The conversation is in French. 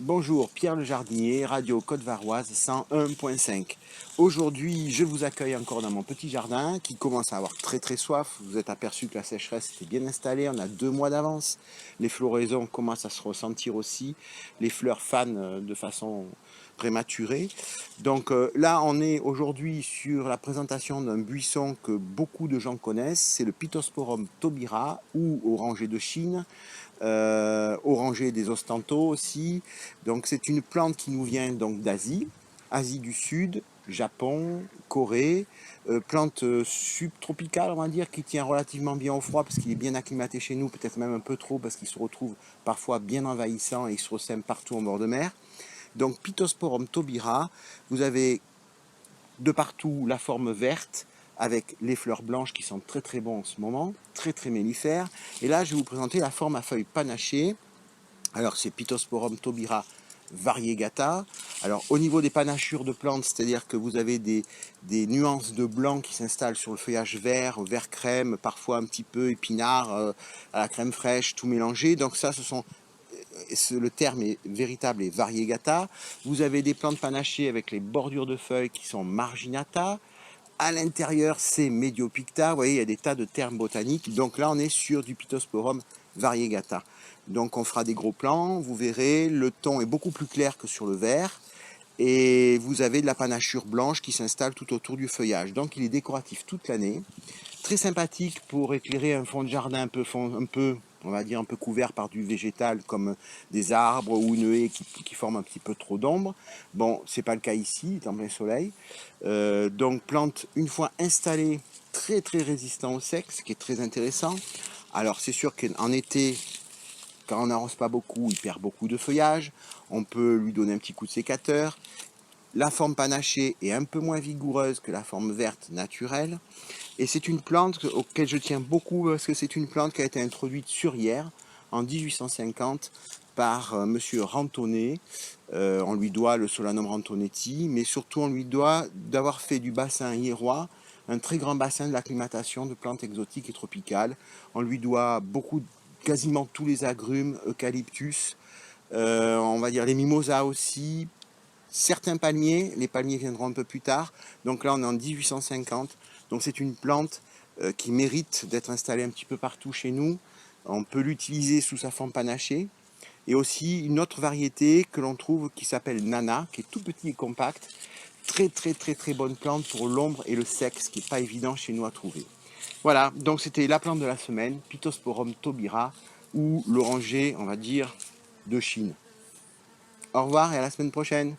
Bonjour, Pierre le jardinier, Radio Côte-Varoise 101.5. Aujourd'hui, je vous accueille encore dans mon petit jardin qui commence à avoir très soif. Vous êtes aperçu que la sécheresse était bien installée, on a 2 mois d'avance. Les floraisons commencent à se ressentir aussi. Les fleurs fanent de façon prématurée. Donc là, on est aujourd'hui sur la présentation d'un buisson que beaucoup de gens connaissent. C'est le Pittosporum taubira ou orangé de Chine. Oranger des Ostanto aussi. Donc c'est une plante qui nous vient donc d'Asie, Asie du Sud, Japon, Corée, plante subtropicale on va dire, qui tient relativement bien au froid parce qu'il est bien acclimaté chez nous, peut-être même un peu trop parce qu'il se retrouve parfois bien envahissant et il se ressème partout en bord de mer. Donc Pittosporum taubira, vous avez de partout la forme verte avec les fleurs blanches qui sont très bons en ce moment, très mellifères. Et là, je vais vous présenter la forme à feuilles panachées. Alors, c'est Pittosporum taubira variegata. Alors, au niveau des panachures de plantes, c'est-à-dire que vous avez des nuances de blanc qui s'installent sur le feuillage vert, vert crème, parfois un petit peu épinard, à la crème fraîche, tout mélangé. Donc ça, le terme est véritable et variegata. Vous avez des plantes panachées avec les bordures de feuilles qui sont marginata. À l'intérieur, c'est Mediopicta. Vous voyez, il y a des tas de termes botaniques. Donc là, on est sur du Pittosporum variegata. Donc on fera des gros plans. Vous verrez, le ton est beaucoup plus clair que sur le vert. Et vous avez de la panachure blanche qui s'installe tout autour du feuillage. Donc il est décoratif toute l'année. Très sympathique pour éclairer un fond de jardin on va dire un peu couvert par du végétal comme des arbres ou une haie qui forme un petit peu trop d'ombre. Bon, c'est pas le cas ici, il est en plein soleil. Donc plante une fois installée très résistant au sec, ce qui est très intéressant. Alors c'est sûr qu'en été, quand on n'arrose pas beaucoup, il perd beaucoup de feuillage. On peut lui donner un petit coup de sécateur. La forme panachée est un peu moins vigoureuse que la forme verte naturelle. Et c'est une plante auquel je tiens beaucoup parce que c'est une plante qui a été introduite sur Hyères en 1850 par monsieur Rantonnet. On lui doit le Solanum rantonetti, mais surtout on lui doit d'avoir fait du bassin hyérois un très grand bassin de l'acclimatation de plantes exotiques et tropicales. On lui doit quasiment tous les agrumes, eucalyptus, on va dire les mimosas aussi, certains palmiers, les palmiers viendront un peu plus tard. Donc là on est en 1850. Donc c'est une plante qui mérite d'être installée un petit peu partout chez nous. On peut l'utiliser sous sa forme panachée. Et aussi une autre variété que l'on trouve qui s'appelle Nana, qui est tout petit et compact. Très bonne plante pour l'ombre et le sec, ce qui n'est pas évident chez nous à trouver. Voilà, donc c'était la plante de la semaine, Pittosporum taubira, ou l'oranger, on va dire, de Chine. Au revoir et à la semaine prochaine.